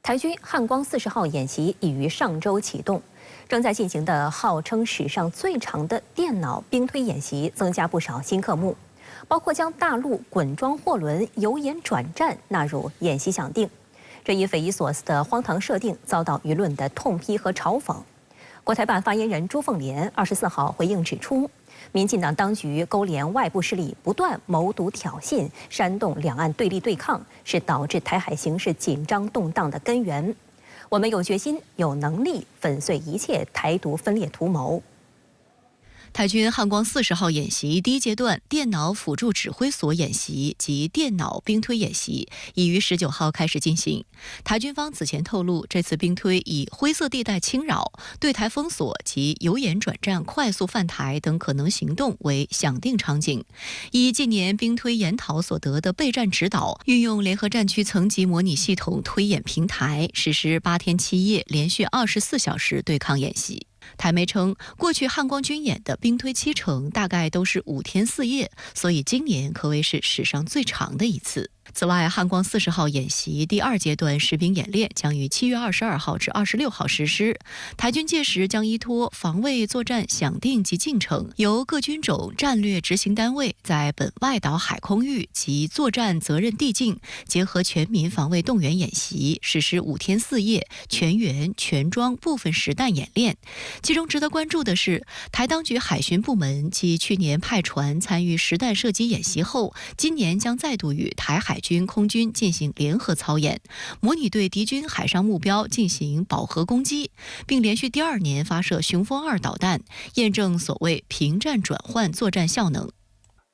台军汉光40号演习已于上周启动，正在进行的号称史上最长的电脑兵推演习，增加不少新科目，包括将大陆滚装货轮由沿转战纳入演习响定。这一匪夷所思的荒唐设定遭到舆论的痛批和嘲讽。国台办发言人朱凤莲24号回应指出，民进党当局勾连外部势力，不断谋独挑衅，煽动两岸对立对抗，是导致台海形势紧张动荡的根源。我们有决心、有能力粉碎一切台独分裂图谋。台军汉光40号演习第一阶段电脑辅助指挥所演习及电脑兵推演习已于19号开始进行。台军方此前透露，这次兵推以灰色地带侵扰、对台封锁及由沿转战快速犯台等可能行动为响定场景，以近年兵推研讨所得的备战指导，运用联合战区层级模拟系统推演平台，实施8天7夜连续24小时对抗演习。台媒称，过去汉光军演的兵推7成大概都是5天4夜，所以今年可谓是史上最长的一次。此外，汉光40号演习第2阶段实兵演练将于7月22号至26号实施。台军届时将依托防卫作战响定及进程，由各军种战略执行单位在本外岛海空域及作战责任地境，结合全民防卫动员演习，实施5天4夜全员全装部分实弹演练。其中值得关注的是，台当局海巡部门继去年派船参与实弹射击演习后，今年将再度与台海军空军进行联合操演，模拟对敌军海上目标进行饱和攻击，并连续第2年发射雄风2导弹，验证所谓平战转换作战效能。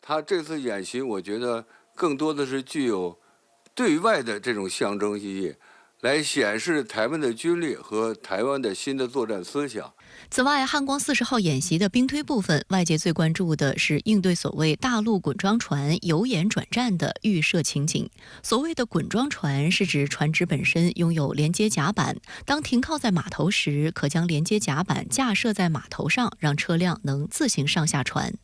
他这次演习，我觉得更多的是具有对外的这种象征意义，来显示台湾的军力和台湾的新的作战思想。此外，汉光40号演习的兵推部分，外界最关注的是应对所谓大陆滚装船由沿转战的预设情景。所谓的滚装船是指船只本身拥有连接甲板，当停靠在码头时，可将连接甲板架设在码头上，让车辆能自行上下船。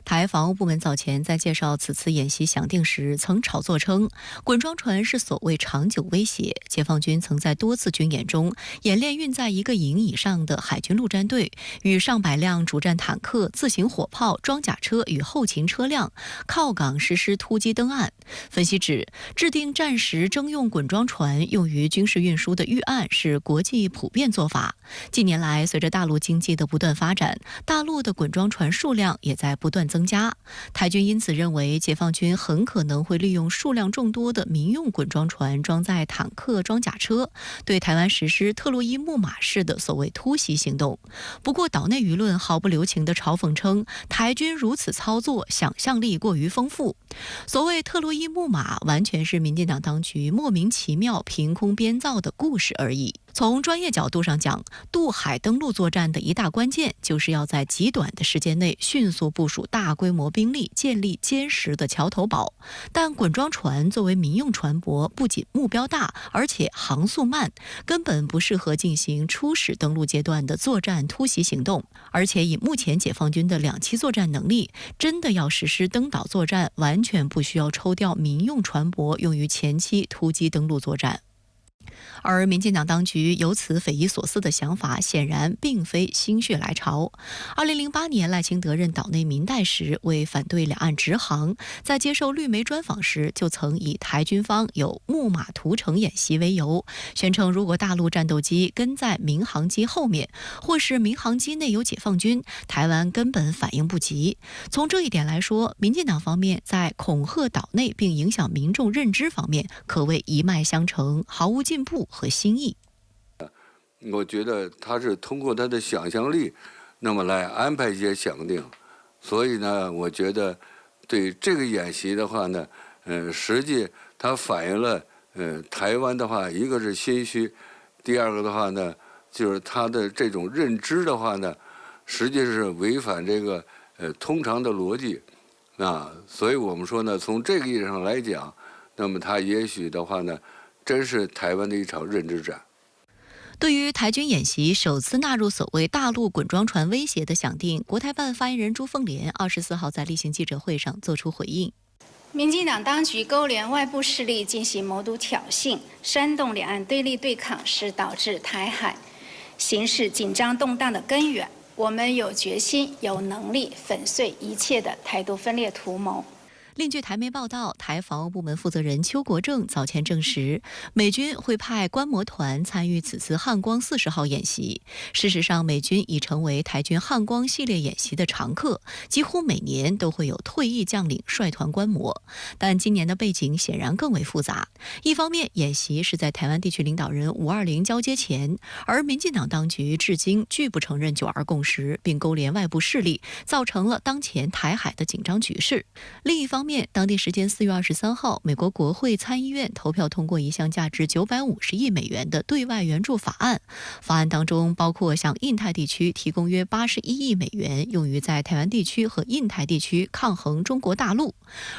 台防务部门早前在介绍此次演习响定时，曾炒作称滚装船是所谓长久威胁。解放军曾在多次军演中演练运载1个营以上的海军陆战队，与上百辆主战坦克、自行火炮、装甲车与后勤车辆靠港实施突击登岸。分析指，制定战时征用滚装船用于军事运输的预案是国际普遍做法。近年来，随着大陆经济的不断发展，大陆的滚装船数量也在不断增加。台军因此认为，解放军很可能会利用数量众多的民用滚装船装载坦克、装甲车，对台湾实施特洛伊木马式的所谓突袭行动。不过，岛内舆论毫不留情地嘲讽称，台军如此操作，想象力过于丰富。所谓特洛伊木马，完全是民进党当局莫名其妙凭空编造的故事而已。从专业角度上讲，渡海登陆作战的一大关键，就是要在极短的时间内迅速部署大规模兵力，建立坚实的桥头堡。但滚装船作为民用船舶，不仅目标大，而且航速慢，根本不适合进行初始登陆阶段的作战突袭行动。而且以目前解放军的2栖作战能力，真的要实施登岛作战，完全不需要抽调民用船舶用于前期突击登陆作战。而民进党当局有此匪夷所思的想法，显然并非心血来潮。2008年赖清德任岛内民代时，为反对两岸直航，在接受绿媒专访时，就曾以台军方有木马屠城演习为由，宣称如果大陆战斗机跟在民航机后面，或是民航机内有解放军，台湾根本反应不及。从这一点来说，民进党方面在恐吓岛内并影响民众认知方面，可谓一脉相承，毫无进步和新意。我觉得他是通过他的想象力，那么来安排一些响定，所以呢，我觉得对这个演习的话呢，实际它反映了台湾的话，一个是心虚，第二个的话呢，就是他的这种认知的话呢，实际是违反这个通常的逻辑啊，所以我们说呢，从这个意义上来讲，那么他也许的话呢，真是台湾的一场认知战。对于台军演习首次纳入所谓大陆滚装船威胁的响定，国台办发言人朱凤莲24号在例行记者会上作出回应。民进党当局勾连外部势力进行谋独挑衅，煽动两岸对立对抗，是导致台海形势紧张动荡的根源。我们有决心、有能力粉碎一切的台独分裂图谋。另据台媒报道，台防务部门负责人邱国正早前证实，美军会派观摩团参与此次汉光40号演习。事实上，美军已成为台军汉光系列演习的常客，几乎每年都会有退役将领率团观摩。但今年的背景显然更为复杂。一方面，演习是在台湾地区领导人520交接前，而民进党当局至今拒不承认9·2共识，并勾连外部势力，造成了当前台海的紧张局势。另一方面，当地时间4月23号，美国国会参议院投票通过一项价值950亿美元的对外援助法案。法案当中包括向印太地区提供约81亿美元，用于在台湾地区和印太地区抗衡中国大陆。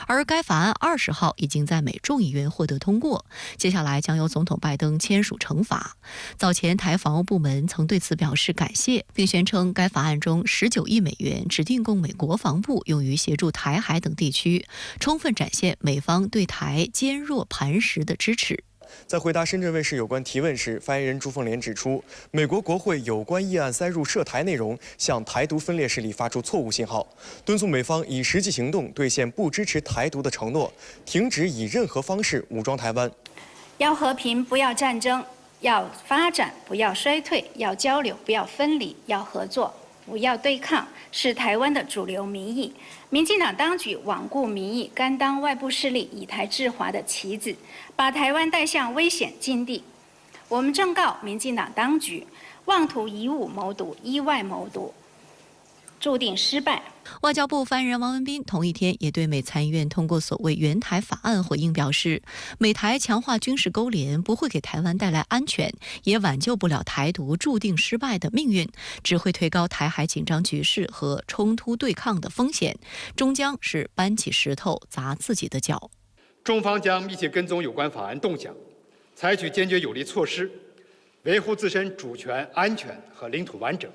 而该法案20号已经在美众议院获得通过，接下来将由总统拜登签署成法。早前台防务部门曾对此表示感谢，并宣称该法案中19亿美元指定供美国防部用于协助台海等地区，充分展现美方对台坚若磐石的支持。在回答深圳卫视有关提问时，发言人朱凤莲指出，美国国会有关议案塞入涉台内容，向台独分裂势力发出错误信号，敦促美方以实际行动兑现不支持台独的承诺，停止以任何方式武装台湾。要和平，不要战争；要发展，不要衰退；要交流，不要分离；要合作，不要对抗，是台湾的主流民意。民进党当局罔顾民意，甘当外部势力以台制华的棋子，把台湾带向危险境地。我们正告民进党当局，妄图以武谋独、依外谋独，注定失败。外交部发言人王文斌同一天也对美参议院通过所谓援台法案回应表示，美台强化军事勾连不会给台湾带来安全，也挽救不了台独注定失败的命运，只会推高台海紧张局势和冲突对抗的风险，终将是搬起石头砸自己的脚。中方将密切跟踪有关法案动向，采取坚决有力措施，维护自身主权、安全和领土完整。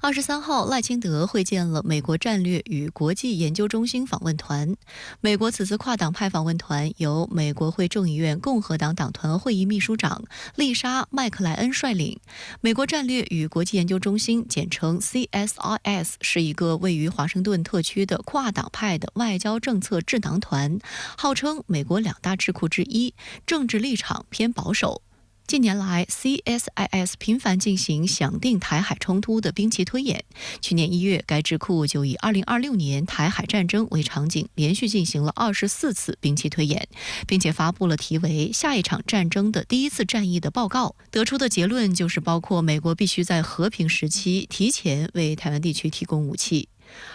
23号，赖清德会见了美国战略与国际研究中心访问团。美国此次跨党派访问团由美国会众议院共和党党团会议秘书长丽莎·麦克莱恩率领。美国战略与国际研究中心简称 CSIS 是一个位于华盛顿特区的跨党派的外交政策智囊团，号称美国2大智库之一，政治立场偏保守。近年来 ，CSIS 频繁进行响定台海冲突的兵棋推演。去年1月，该智库就以2026年台海战争为场景，连续进行了24次兵棋推演，并且发布了题为《下一场战争的第一次战役》的报告。得出的结论就是，包括美国必须在和平时期提前为台湾地区提供武器。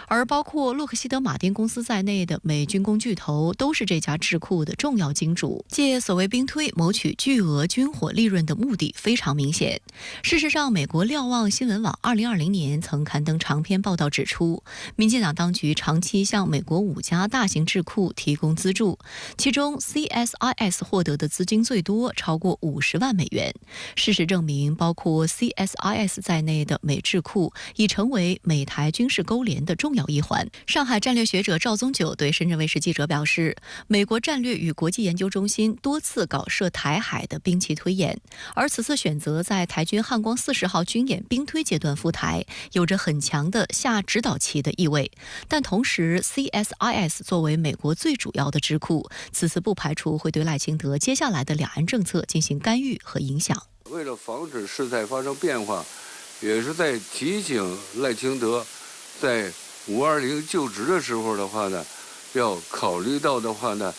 而包括洛克希德马丁公司在内的美军工巨头都是这家智库的重要金主，借所谓兵推谋取巨额军火利润的目的非常明显。事实上，美国瞭望新闻网2020年曾刊登长篇报道指出，民进党当局长期向美国5家大型智库提供资助，其中 CSIS 获得的资金最多，超过50万美元。事实证明，包括 CSIS 在内的美智库已成为美台军事勾连的重要一环。上海战略学者赵宗久对深圳卫视记者表示，美国战略与国际研究中心多次搞涉台海的兵棋推演，而此次选择在台军汉光40号军演兵推阶段赴台，有着很强的下指导棋的意味。但同时 CSIS 作为美国最主要的智库，此次不排除会对赖清德接下来的两岸政策进行干预和影响。为了防止事态发生变化，也是在提醒赖清德在520就职的时候的话呢，要考虑到的话呢，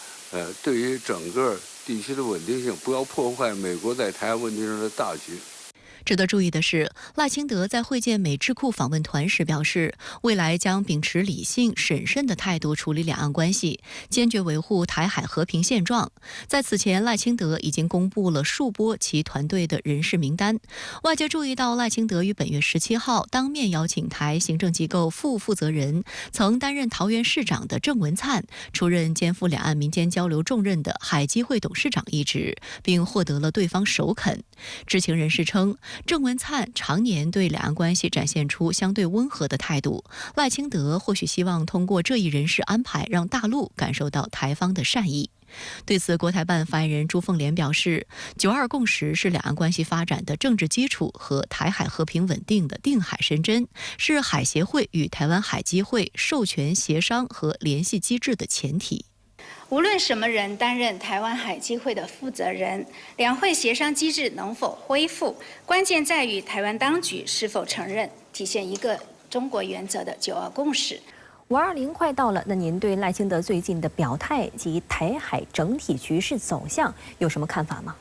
对于整个地区的稳定性，不要破坏美国在台湾问题上的大局。值得注意的是，赖清德在会见美智库访问团时表示，未来将秉持理性审慎的态度处理两岸关系，坚决维护台海和平现状。在此前，赖清德已经公布了数波其团队的人事名单。外界注意到，赖清德于本月17号当面邀请台行政机构副负责人、曾担任桃园市长的郑文灿出任肩负两岸民间交流重任的海基会董事长一职，并获得了对方首肯。知情人士称，郑文灿常年对两岸关系展现出相对温和的态度，赖清德或许希望通过这一人事安排，让大陆感受到台方的善意。对此，国台办发言人朱凤莲表示，“9·2共识是两岸关系发展的政治基础和台海和平稳定的定海神针，是海协会与台湾海基会授权协商和联系机制的前提。”无论什么人担任台湾海基会的负责人，两会协商机制能否恢复，关键在于台湾当局是否承认体现一个中国原则的“9·2共识”。520快到了，那您对赖清德最近的表态及台海整体局势走向有什么看法吗？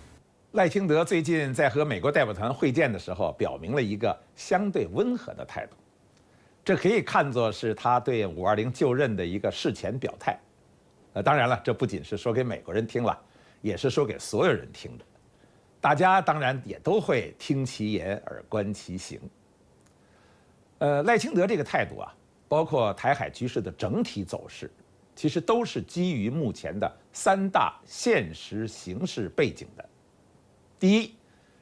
赖清德最近在和美国代表团会见的时候，表明了一个相对温和的态度，这可以看作是他对520就任的一个事前表态。当然了，这不仅是说给美国人听了，也是说给所有人听的。大家当然也都会听其言而观其行。赖清德这个态度啊，包括台海局势的整体走势，其实都是基于目前的3大现实形势背景的。第一，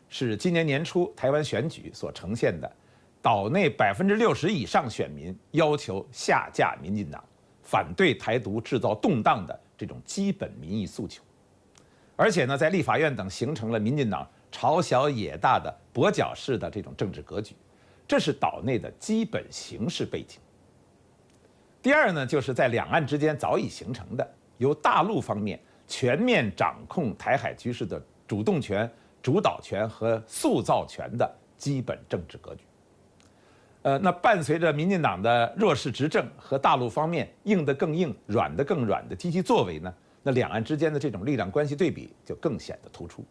是今年年初台湾选举所呈现的，岛内60%以上选民要求下架民进党，反对台独制造动荡的这种基本民意诉求。而且呢，在立法院等形成了民进党朝小野大的跛脚式的这种政治格局，这是岛内的基本形势背景。第二呢，就是在两岸之间早已形成的由大陆方面全面掌控台海局势的主动权、主导权和塑造权的基本政治格局。那伴随着民进党的弱势执政和大陆方面硬得更硬、软得更软的积极作为呢，那两岸之间的这种力量关系对比就更显得突出。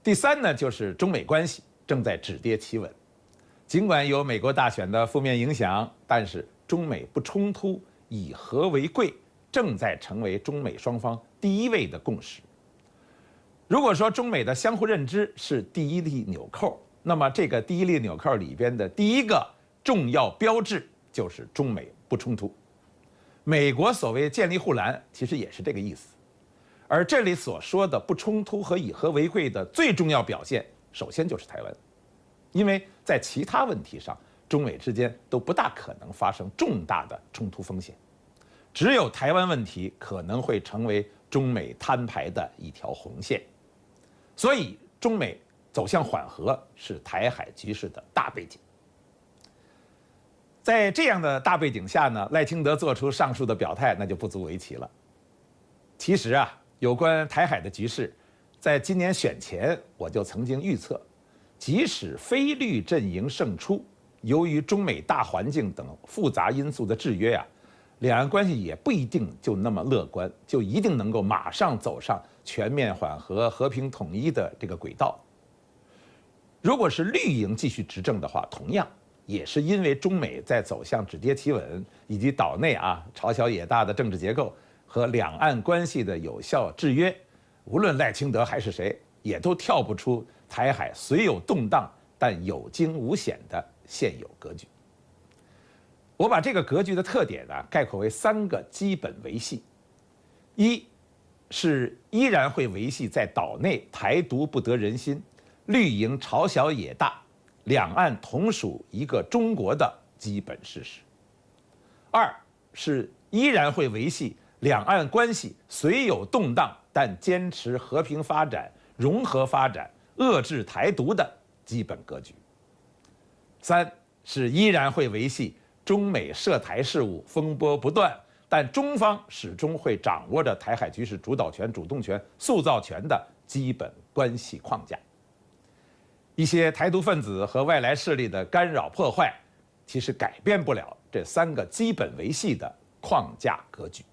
第三呢，就是中美关系正在止跌企稳，尽管有美国大选的负面影响，但是中美不冲突、以和为贵，正在成为中美双方第一位的共识。如果说中美的相互认知是第一粒纽扣，那么这个第一粒纽扣里边的第一个重要标志就是中美不冲突。美国所谓建立护栏，其实也是这个意思。而这里所说的不冲突和以和为贵的最重要表现，首先就是台湾，因为在其他问题上，中美之间都不大可能发生重大的冲突风险，只有台湾问题可能会成为中美摊牌的一条红线。所以，中美走向缓和是台海局势的大背景。在这样的大背景下呢，赖清德做出上述的表态，那就不足为奇了。其实啊，有关台海的局势，在今年选前我就曾经预测，即使非绿阵营胜出，由于中美大环境等复杂因素的制约啊，两岸关系也不一定就那么乐观，就一定能够马上走上全面缓和、和平统一的这个轨道。如果是绿营继续执政的话，同样也是因为中美在走向止跌企稳，以及岛内朝小野大的政治结构和两岸关系的有效制约，无论赖清德还是谁，也都跳不出台海虽有动荡但有惊无险的现有格局。我把这个格局的特点概括为3个基本维系：一是依然会维系在岛内台独不得人心，绿营朝小野大，两岸同属一个中国的基本事实；二是依然会维系两岸关系虽有动荡，但坚持和平发展、融合发展、遏制台独的基本格局；三是依然会维系中美涉台事务风波不断，但中方始终会掌握着台海局势主导权、主动权、塑造权的基本关系框架。一些台独分子和外来势力的干扰破坏，其实改变不了这3个基本维系的框架格局。